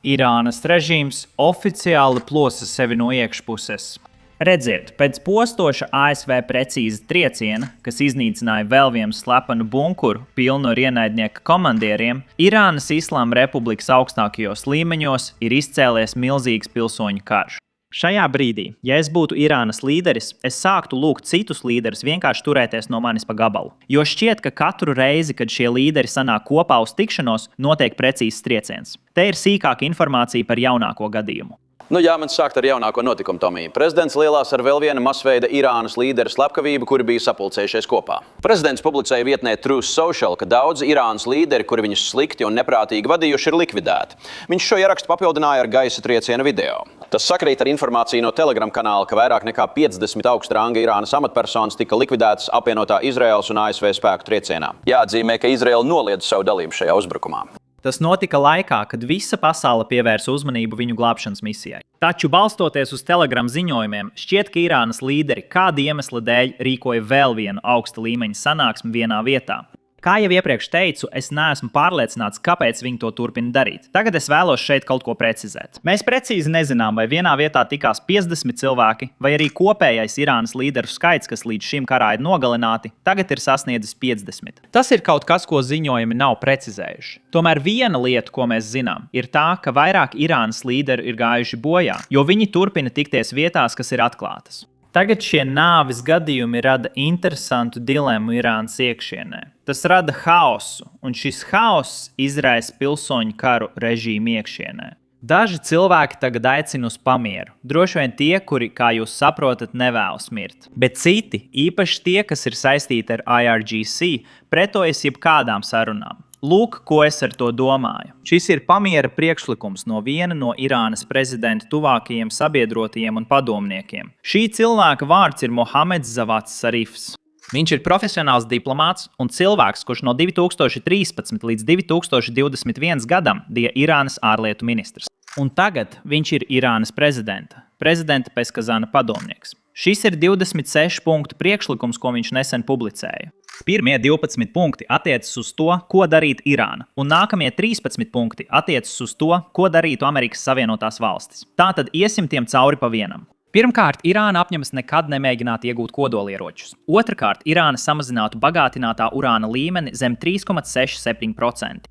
Irānas režīms oficiāli plosa sevi no iekšpuses. Redziet, pēc postoša ASV precīza trieciena, kas iznīcināja vēl vienu slepenu bunkuru pilnu ar ienaidnieka komandieriem, Irānas Islāma Republikas augstākajos līmeņos ir izcēlies milzīgs pilsoņu karš. Šajā brīdī, ja es būtu Irānas līderis, es sāktu lūgt citus līderus vienkārši turēties no manis pa gabalu. Jo šķiet, ka katru reizi, kad šie līderi sanāk kopā uz tikšanos, notiek precīzs trieciens. Te ir sīkāka informācija par jaunāko gadījumu. Nu jā, man sākt ar jaunāko notikumu, Tomija. Prezidents lielās ar vēl vienu masveida Irānas līderu slepkavību, kuri bija sapulcējušies kopā. Prezidents publicēja vietnē Truth Social, ka daudzi Irānas līderi, kuri viņus slikti un neprātīgi vadījuši, ir likvidēti. Viņš šo ierakstu papildināja ar gaisa trieciena video. Tas sakrīt ar informāciju no Telegram kanāla, ka vairāk nekā 50 augsta ranga Irānas amatpersonas tika likvidētas apvienotā Izraēlas un ASV spēku triecienā. Jāatzīmē, ka Izraēla noliedza savu dalību šajā uzbrukumā. Tas notika laikā, kad visa pasaule pievērsa uzmanību viņu glābšanas misijai. Taču, balstoties uz Telegram ziņojumiem, šķiet, ka Irānas līderi kāda iemesla dēļ rīkoja vēl vienu augsta līmeņa sanāksmi vienā vietā. Kā jau iepriekš teicu, es neesmu pārliecināts, kāpēc viņi to turpina darīt. Tagad es vēlos šeit kaut ko precizēt. Mēs precīzi nezinām, vai vienā vietā tikās 50 cilvēki, vai arī kopējais Irānas līderu skaits, kas līdz šim karā ir nogalināti, tagad ir sasniedzis 50. Tas ir kaut kas, ko ziņojumi nav precizējuši. Tomēr viena lieta, ko mēs zinām, ir tā, ka vairāk Irānas līderi ir gājuši bojā, jo viņi turpina tikties vietās, kas ir atklātas. Tagad šie nāves gadījumi rada interesantu dilemmu Irānas iekšienē. Tas rada haosu, un šis haoss izraisa pilsoņu karu režīmu iekšienē. Daži cilvēki tagad aicina uz pamieru. Droši vien tie, kuri, kā jūs saprotat, nevēlas mirt. Bet citi, īpaši tie, kas ir saistīti ar IRGC, pretojas jebkādām sarunām. Lūk, ko es ar to domāju. Šis ir pamiera priekšlikums no viena no Irānas prezidenta tuvākajiem sabiedrotajiem un padomniekiem. Šī cilvēka vārds ir Mohameds Zavats Sarifs. Viņš ir profesionāls diplomāts un cilvēks, kurš no 2013 līdz 2021 gadam bija Irānas ārlietu ministrs. Un tagad viņš ir Irānas prezidenta Peskazana padomnieks. Šis ir 26 punktu priekšlikums, ko viņš nesen publicēja. Pirmie 12 punkti attiecas uz to, ko darīt Irāna, un nākamie 13 punkti attiecas uz to, ko darītu Amerikas Savienotās valstis. Tātad iesim tiem cauri pa vienam. Pirmkārt, Irāna apņemas nekad nemēģināt iegūt kodolieročus. Otrakārt, Irāna samazinātu bagātinātā urāna līmeni zem 3,67%.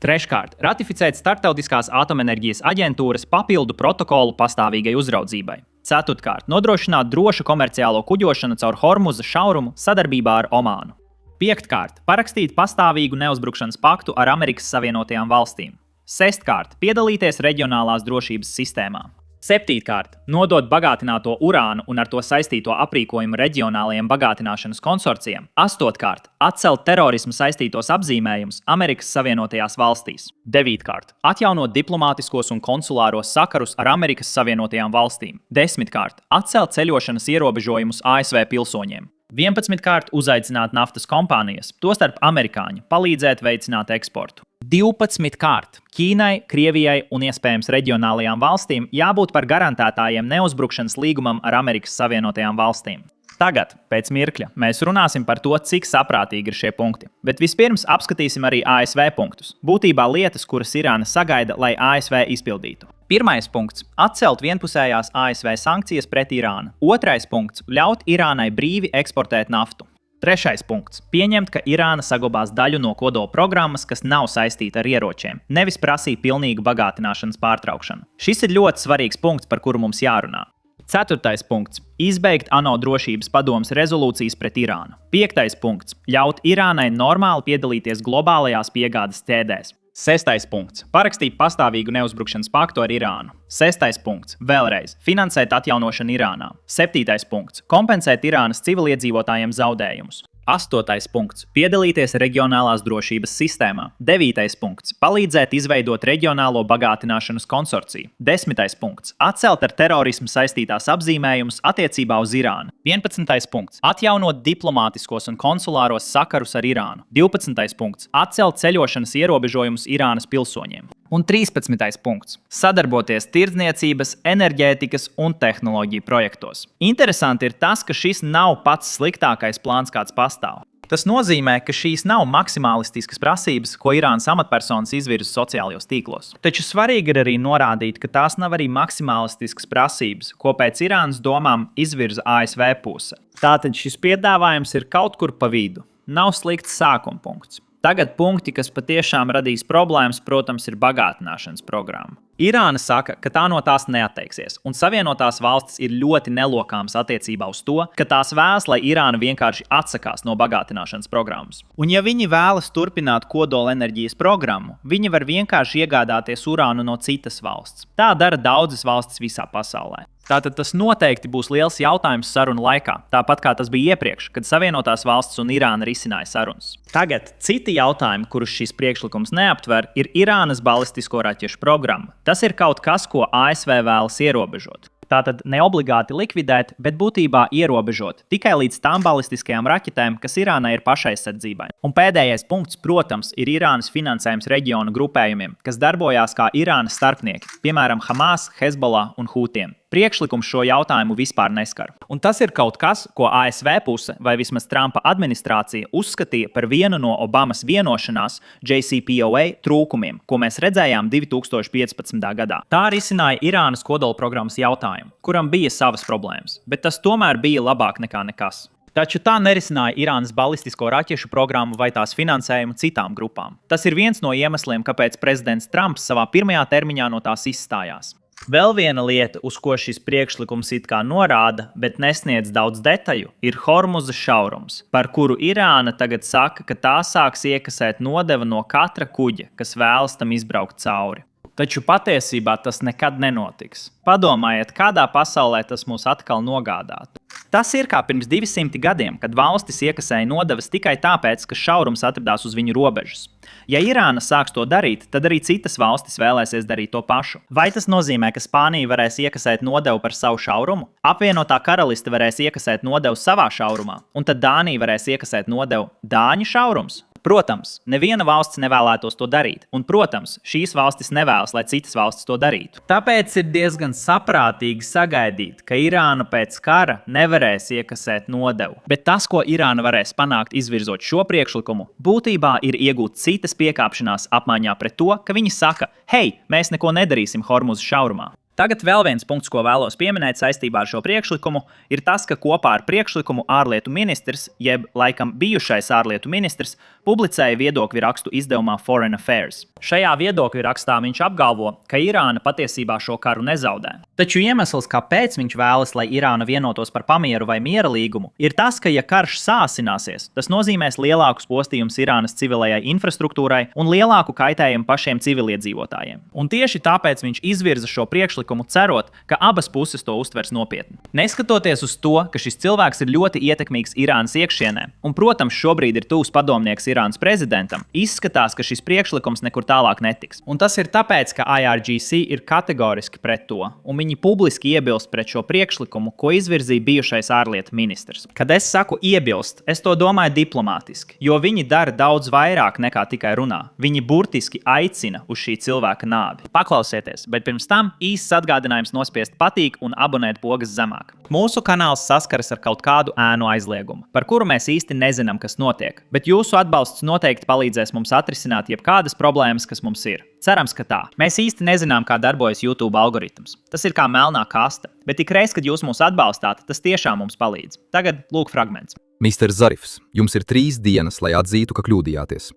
Treškārt, ratificēt Startautiskās atomenerģijas aģentūras papildu protokolu pastāvīgai uzraudzībai. Ceturtkārt, nodrošināt drošu komerciālo kuģošanu caur Hormuza šaurumu sadarbībā ar Omānu. Piektkārt, parakstīt pastāvīgu neuzbrukšanas paktu ar Amerikas Savienotajām valstīm. Sestkārt, piedalīties reģionālās drošības sistēmā. Septītkārt, nodot bagātināto urānu un ar to saistīto aprīkojumu reģionālajiem bagātināšanas konsorcijiem. Astotkārt, atcelt terorismu saistītos apzīmējumus Amerikas Savienotajās valstīs. Devītkārt, atjaunot diplomātiskos un konsulāros sakarus ar Amerikas Savienotajām valstīm. Desmitkārt, atcelt ceļošanas ierobežojumus ASV pilsoņiem. 11kārt, uzaicināt naftas kompānijas, tostarp amerikāņu, palīdzēt veicināt eksportu. 12kārt, Ķīnai, Krievijai un iespējams reģionālajām valstīm jābūt par garantētājiem neuzbrukšanas līgumam ar Amerikas Savienotajām valstīm. Tagad, pēc mirkļa, mēs runāsim par to, cik saprātīgi ir šie punkti. Bet vispirms apskatīsim arī ASV punktus. Būtībā lietas, kuras Irāna sagaida, lai ASV izpildītu. Pirmais punkts – atcelt vienpusējās ASV sankcijas pret Irānu. Otrais punkts – ļaut Irānai brīvi eksportēt naftu. Trešais punkts – pieņemt, ka Irāna saglabās daļu no kodola programmas, kas nav saistīta ar ieročiem, nevis prasīt pilnīgu bagātināšanas pārtraukšanu. Šis ir ļoti svarīgs punkts, par kuru mums jārunā. Ceturtais punkts – izbeigt ANO drošības padomes rezolūcijas pret Irānu. Piektais punkts – ļaut Irānai normāli piedalīties globālajās piegādes ķēdēs. Sestais punkts – parakstīt pastāvīgu neuzbrukšanas paktu ar Irānu. Sestais punkts – vēlreiz finansēt atjaunošanu Irānā. Septītais punkts – kompensēt Irānas civiliedzīvotājiem zaudējumus. Astotais punkts – piedalīties reģionālās drošības sistēmā. Devītais punkts – palīdzēt izveidot reģionālo bagātināšanas konsorciju. Desmitais punkts – atcelt ar terorismu saistītās apzīmējumus attiecībā uz Irānu. 11. punkts – atjaunot diplomātiskos un konsulāros sakarus ar Irānu. 12. punkts – atcelt ceļošanas ierobežojumus Irānas pilsoņiem. Un 13. punkts – sadarboties tirdzniecības, enerģētikas un tehnoloģiju projektos. Interesanti ir tas, ka šis nav pats sliktākais plāns, kāds pastāv. Tas nozīmē, ka šīs nav maksimālistiskas prasības, ko Irānas amatpersonas izvirza sociālajos tīklos. Taču svarīgi ir arī norādīt, ka tās nav arī maksimālistiskas prasības, ko pēc Irānas domām izvirza ASV puse. Tātad šis piedāvājums ir kaut kur pa vidu. Nav slikts sākuma punkts. Tagad punkti, kas patiešām radīs problēmas, protams, ir bagātināšanas programma. Irāna saka, ka tā no tās neatteiksies, un Savienotās valstis ir ļoti nelokāmas attiecībā uz to, ka tās vēlas, lai Irāna vienkārši atsakās no bagātināšanas programmas. Un ja viņi vēlas turpināt kodolenerģijas programmu, viņi var vienkārši iegādāties urānu no citas valsts. Tā dara daudzas valstis visā pasaulē. Tātad tas noteikti būs liels jautājums sarunu laikā, tāpat kā tas bija iepriekš, kad Savienotās valstis un Irāna risināja sarunas. Tagad citi jautājumi, kurus šis priekšlikums neaptver, ir Irānas balistisko raķešu programma. Tas ir kaut kas, ko ASV vēlas ierobežot. Tātad ne obligāti likvidēt, bet būtībā ierobežot tikai līdz tām balistiskajām raķetēm, kas Irānai ir pašaizsardzībai. Un pēdējais punkts, protams, ir Irānas finansējums reģionu grupējumiem, kas darbojās kā Irānas starpnieki, piemēram, Hamas, Hezbollah un Hūtiem. Priekšlikums šo jautājumu vispār neskar. Un tas ir kaut kas, ko ASV puse vai vismaz Trumpa administrācija uzskatīja par vienu no Obamas vienošanās JCPOA trūkumiem, ko mēs redzējām 2015. gadā. Tā risināja Irānas kodolprogrammas jautājumu, kuram bija savas problēmas, bet tas tomēr bija labāk nekā nekas. Taču tā nerisināja Irānas balistisko raķešu programmu vai tās finansējumu citām grupām. Tas ir viens no iemesliem, kāpēc prezidents Trumps savā pirmajā termiņā no tās izstājās. Vēl viena lieta, uz ko šis priekšlikums it kā norāda, bet nesniedz daudz detaļu, ir Hormuza šaurums, par kuru Irāna tagad saka, ka tā sāks iekasēt nodevu no katra kuģa, kas vēlas tam izbraukt cauri. Taču patiesībā tas nekad nenotiks. Padomājiet, kādā pasaulē tas mūs atkal nogādātu. Tas ir kā pirms 200 gadiem, kad valstis iekasēja nodevas tikai tāpēc, ka šaurums atradās uz viņu robežas. Ja Irāna sāks to darīt, tad arī citas valstis vēlēsies darīt to pašu. Vai tas nozīmē, ka Spānija varēs iekasēt nodevu par savu šaurumu? Apvienotā karaliste varēs iekasēt nodevu savā šaurumā, un tad Dānija varēs iekasēt nodevu Dāņu šaurums? Protams, neviena valsts nevēlētos to darīt, un, protams, šīs valstis nevēlas, lai citas valstis to darītu. Tāpēc ir diezgan saprātīgi sagaidīt, ka Irāna pēc kara nevarēs iekasēt nodevu. Bet tas, ko Irāna varēs panākt izvirzot šo priekšlikumu, būtībā ir iegūt citas piekāpšanās apmaiņā pret to, ka viņi saka, hei, mēs neko nedarīsim Hormuza šaurumā. Tagad vēl viens punkts, ko vēlos pieminēt saistībā ar šo priekšlikumu, ir tas, ka kopā ar priekšlikumu ārlietu ministrs, jeb laikam bijušais ārlietu ministrs, publicēja viedokļu rakstu izdevumā Foreign Affairs. Šajā viedokļu rakstā viņš apgalvo, ka Irāna patiesībā šo karu nezaudē. Taču iemesls, kāpēc viņš vēlas, lai Irāna vienotos par pamieru vai miera līgumu, ir tas, ka ja karš sāsināsies, tas nozīmēs lielākus postījumus Irānas civilajai infrastruktūrai un lielāku kaitējumu pašiem civiliedzīvotājiem. Un tieši tāpēc viņš izvirza šo priekšlikumu, cerot, ka abas puses to uztvers nopietni. Neskatoties uz to, ka šis cilvēks ir ļoti ietekmīgs Irānas iekšienē, un, protams, šobrīd ir tuvs padomnieks Irānas prezidentam, izskatās, ka šis priekšlikums nekur tālāk netiks. Un tas ir tāpēc, ka IRGC ir kategoriski pret to, un viņi publiski iebilst pret šo priekšlikumu, ko izvirzīja bijušais ārlietu ministrs. Kad es saku iebilst, es to domāju diplomātiski, jo viņi dara daudz vairāk nekā tikai runā. Viņi burtiski aicina uz šī cilvēka nāvi. Paklausieties, bet pirms tam īsts atgādinājums nospiest patīk un abonēt pogas zemāk. Mūsu kanāls saskaras ar kaut kādu ēnu aizliegumu, par kuru mēs īsti nezinām, kas notiek, bet jūsu atbalsts noteikti palīdzēs mums atrisināt jebkādas problēmas, kas mums ir. Cerams, ka tā. Mēs īsti nezinām, kā darbojas YouTube algoritms. Tas ir kā melnā kaste, bet ikreiz, kad jūs mūs atbalstāt, tas tiešām mums palīdz. Tagad lūk fragments. Mr. Zarifs, jums ir 3 dienas, lai atzītu, ka kļūdījāties.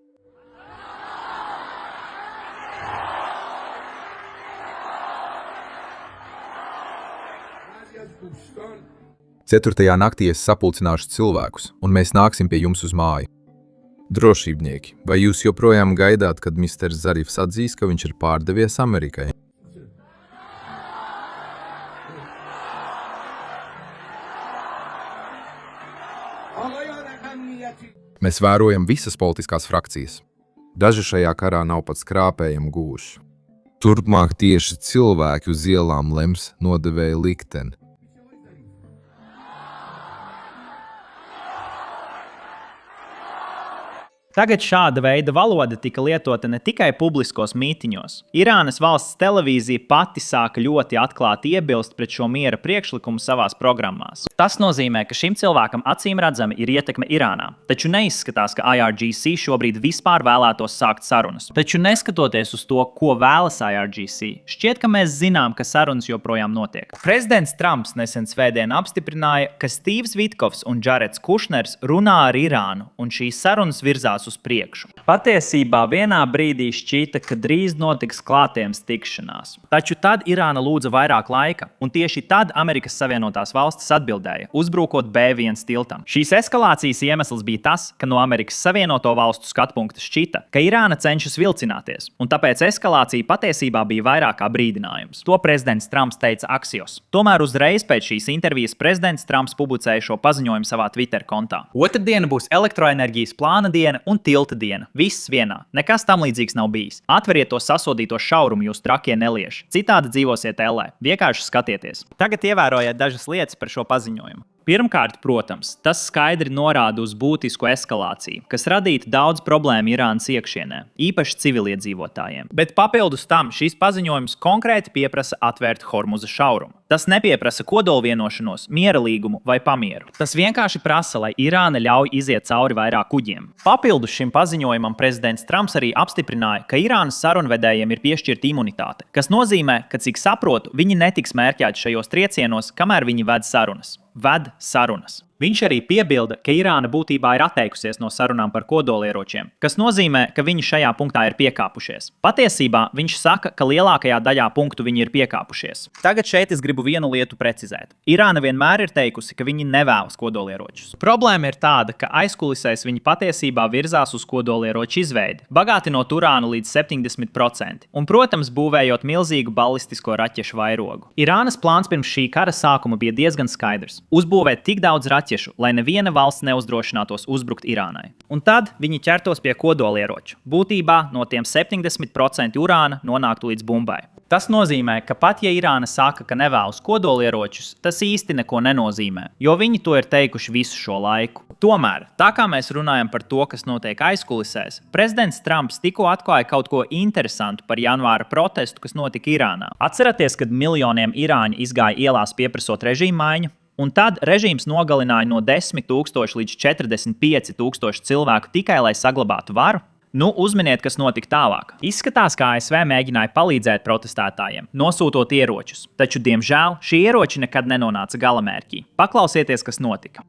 4. naktī es sapulcināšu cilvēkus, un mēs nāksim pie jums uz māju. Drošībnieki, vai jūs joprojām gaidāt, kad Mr. Zarifs atzīs, ka viņš ir pārdevies Amerikai? Mēs vērojam visas politiskās frakcijas. Daži šajā karā nav pat skrāpējami gūši. Turpmāk tieši cilvēki uz ielām lems nodevēja likteni. Tagad šāda veida valoda tika lietota ne tikai publiskos mītiņos. Irānas valsts televīzija pati sāka ļoti atklāti iebilst pret šo miera priekšlikumu savās programmās. Tas nozīmē, ka šim cilvēkam acīmredzami ir ietekme Irānā, taču neizskatās, ka IRGC šobrīd vispār vēlētos sākt sarunas. Taču neskatoties uz to, ko vēlas IRGC, šķiet, ka mēs zinām, ka sarunas joprojām notiek. Prezidents Trumps nesen svētdien apstiprināja, ka Stīvs Vitkovs un Džareds Kušners runā ar Irānu, un šīs sarunas virzās uz priekšu. Patiesībā vienā brīdī šķita, ka drīz notiks klātienes tikšanās. Taču tad Irāna lūdza vairāk laika, un tieši tad Amerikas Savienotās valstis atbildēja, uzbrukot B1 tiltam. Šīs eskalācijas iemesls bija tas, ka no Amerikas Savienoto valstu skatpunkta šķita, ka Irāna cenšas vilcināties, un tāpēc eskalācija patiesībā bija vairāk kā brīdinājums. To prezidents Trumps teica Axios. Tomēr uzreiz pēc šīs intervijas prezidents Trumps publicēja šo paziņojumu savā Twitter kontā. Otrdiena būs elektroenerģijas plāna diena un tilta diena. Viss vienā. Nekas tam līdzīgs nav bijis. Atveriet to sasodīto šaurumu jūs trakie nelieši. Citādi dzīvosiet ellē. Vienkārši skatieties. Tagad ievērojiet dažas lietas par šo paziņojumu. Pirmkārt, protams, tas skaidri norāda uz būtisku eskalāciju, kas radītu daudz problēmu Irānas iekšienē, īpaši civiliedzīvotājiem. Bet papildus tam šīs paziņojums konkrēti pieprasa atvērt Hormuza šaurumu. Tas nepieprasa kodolvienošanos, miera līgumu vai pamieru. Tas vienkārši prasa, lai Irāna ļauj iziet cauri vairāk kuģiem. Papildus šim paziņojumam prezidents Trumps arī apstiprināja, ka Irānas sarunvedējiem ir piešķirta imunitāte, kas nozīmē, ka, cik saprotu, viņi netiks mērķēti šajos triecienos, kamēr viņi ved sarunas. Viņš arī piebilda, ka Irāna būtībā ir atteikusies no sarunām par kodolieročiem, kas nozīmē, ka viņi šajā punktā ir piekāpušies. Patiesībā viņš saka, ka lielākajā daļā punktu viņi ir piekāpušies. Tagad šeit es gribu vienu lietu precizēt. Irāna vienmēr ir teikusi, ka viņi nevēlas kodolieročus. Problēma ir tāda, ka aizkulisēs viņi patiesībā virzās uz kodolieroču izveidi, bagātinot urānu līdz 70% un, protams, būvējot milzīgu balistisko raķešu vairogu. Irānas plāns pirms šī kara sākuma bija diezgan skaidrs – uzbūvēt tik daudz raķešu, lai neviena valsts neuzdrošinātos uzbrukt Irānai. Un tad viņi ķertos pie kodolieroču. Būtībā no tiem 70% urāna nonāktu līdz bumbai. Tas nozīmē, ka pat ja Irāna saka, ka nevēlas kodolieročus, tas īsti neko nenozīmē, jo viņi to ir teikuši visu šo laiku. Tomēr, tā kā mēs runājam par to, kas notiek aizkulisēs, prezidents Trumps tikko atklāja kaut ko interesantu par janvāra protestu, kas notika Irānā. Atceraties, kad miljoniem irāņu izgāja ielās pieprasot režīmu maiņu? Un tad režīms nogalināja no 10 000 līdz 45 000 cilvēku tikai, lai saglabātu varu? Nu, uzminiet, kas notika tālāk. Izskatās, ka ASV mēģināja palīdzēt protestētājiem, nosūtot ieročus, taču, diemžēl, šie ieroči nekad nenonāca galamērķī. Paklausieties, kas notika.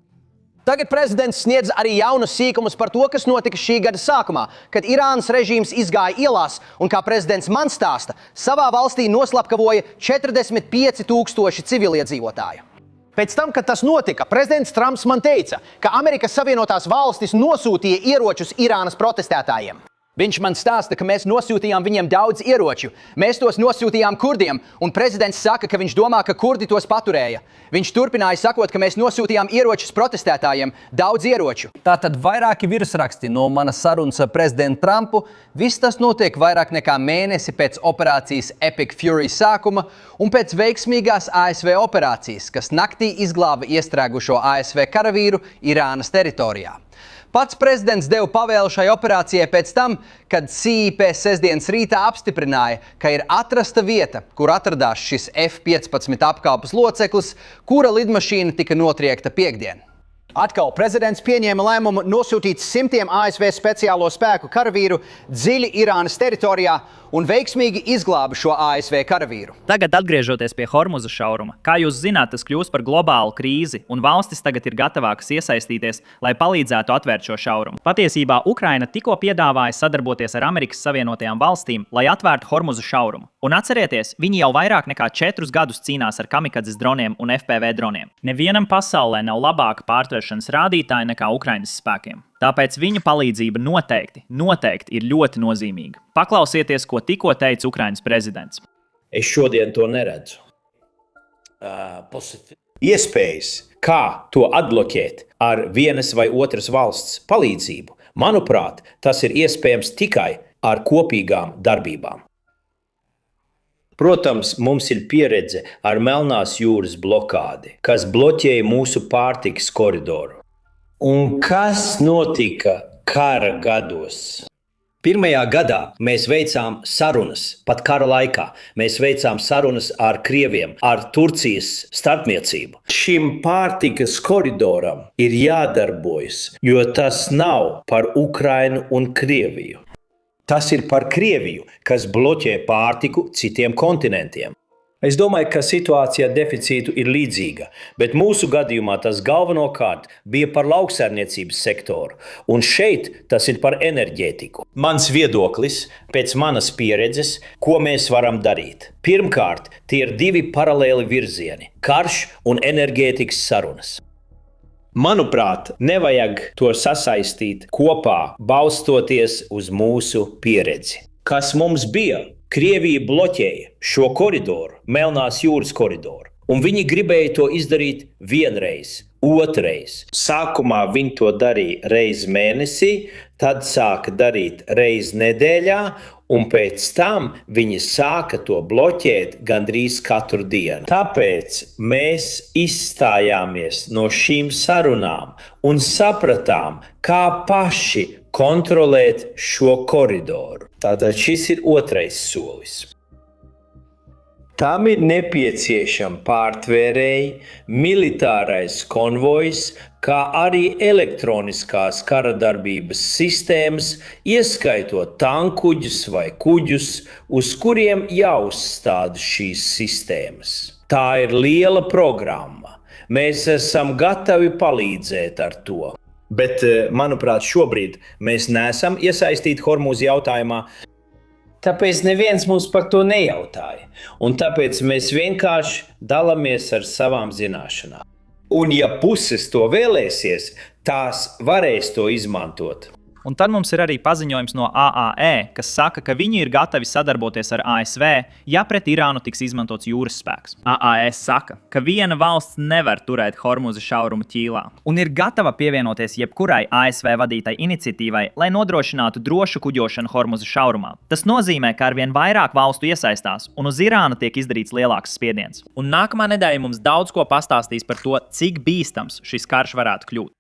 Tagad prezidents sniedz arī jaunus sīkumus par to, kas notika šī gada sākumā, kad Irānas režīms izgāja ielās un, kā prezidents man stāsta, savā valstī noslapkavoja 45 000 civiliedzīvotāju. Pēc tam, kad tas notika, prezidents Trumps man teica, ka Amerikas Savienotās valstis nosūtīja ieročus Irānas protestētājiem. Viņš man stāsta, ka mēs nosūtījām viņiem daudz ieroču. Mēs tos nosūtījām kurdiem, un prezidents saka, ka viņš domā, ka kurdi tos paturēja. Viņš turpināja sakot, ka mēs nosūtījām ieročus protestētājiem, daudz ieroču. Tātad vairāki virsraksti no manas sarunas ar prezidentu Trumpu. Viss tas notiek vairāk nekā mēnesi pēc operācijas Epic Fury sākuma un pēc veiksmīgās ASV operācijas, kas naktī izglāba iestrēgušo ASV karavīru Irānas teritorijā. Pats prezidents deva pavēlu šai operācijai pēc tam, kad CIP sestdienas rītā apstiprināja, ka ir atrasta vieta, kur atradās šis F-15 apkalpes loceklis, kura lidmašīna tika notriekta piektdien. Atkal prezidents pieņēma lēmumu nosūtīt simtiem ASV speciālo spēku karavīru dziļi Irānas teritorijā un veiksmīgi izglāba šo ASV karavīru. Tagad atgriežoties pie Hormuza šauruma, kā jūs zināt, tas kļūst par globālu krīzi, un valstis tagad ir gatavākas iesaistīties, lai palīdzētu atvērt šo šaurumu. Patiesībā Ukraina tikko piedāvāja sadarboties ar Amerikas Savienotajām valstīm, lai atvērtu Hormuza šaurumu. Un atcerieties, viņi jau vairāk nekā 4 gadus cīnās ar kamikadzes droniem un FPV droniem. Nevienam pasaulē nav labāka pārtvēršanas rādītāja nekā Ukrainas spēkiem. Tāpēc viņa palīdzība noteikti ir ļoti nozīmīga. Paklausieties, ko tikko teica Ukrainas prezidents. Es šodien to neredzu. Iespējas, kā to atbloķēt ar vienas vai otras valsts palīdzību, manuprāt, tas ir iespējams tikai ar kopīgām darbībām. Protams, mums ir pieredze ar Melnās jūras blokādi, kas bloķēja mūsu pārtikas koridoru. Un kas notika kara gados. Pirmajā gadā mēs veicām sarunas, pat kara laikā. Mēs veicām sarunas ar Krieviem, ar Turcijas starpniecību. Šim pārtikas koridoram ir jādarbojas, jo tas nav par Ukrainu un Krieviju. Tas ir par Krieviju, kas bloķē pārtiku citiem kontinentiem. Es domāju, ka situācija ar deficītu ir līdzīga, bet mūsu gadījumā tas galvenokārt bija par lauksaimniecības sektoru, un šeit tas ir par enerģētiku. Mans viedoklis, pēc manas pieredzes, ko mēs varam darīt. Pirmkārt, tie ir divi paralēli virzieni – karš un enerģētikas sarunas. Manuprāt, nevajag to sasaistīt kopā, balstoties uz mūsu pieredzi. Kas mums bija? Krievija bloķēja šo koridoru, Melnās jūras koridoru, un viņi gribēja to izdarīt vienreiz, otrreiz. Sākumā viņi to darīja reiz mēnesī, tad sāka darīt reiz nedēļā, un pēc tam viņi sāka to bloķēt gandrīz katru dienu. Tāpēc mēs izstājāmies no šīm sarunām un sapratām, kā paši kontrolēt šo koridoru. Tātad šis ir otrais solis. Tam ir nepieciešama pārtvērēji, militārais konvojs, kā arī elektroniskās karadarbības sistēmas, ieskaitot tankuģus vai kuģus, uz kuriem jāuzstāda šīs sistēmas. Tā ir liela programma. Mēs esam gatavi palīdzēt ar to. Bet, manuprāt, šobrīd mēs neesam iesaistīti Hormūza jautājumā, tāpēc neviens mums par to nejautāja. Un tāpēc mēs vienkārši dalāmies ar savām zināšanām. Un ja puses to vēlēsies, tās varēs to izmantot. Un tad mums ir arī paziņojums no AAE, kas saka, ka viņi ir gatavi sadarboties ar ASV, ja pret Irānu tiks izmantots jūras spēks. AAE saka, ka viena valsts nevar turēt Hormūza šaurumu ķīlā un ir gatava pievienoties jebkurai ASV vadītai iniciatīvai, lai nodrošinātu drošu kuģošanu Hormūza šaurumā. Tas nozīmē, ka arvien vairāk valstu iesaistās un uz Irānu tiek izdarīts lielāks spiediens. Un nākamā nedēļa mums daudz ko pastāstīs par to, cik bīstams šis karš varētu kļūt.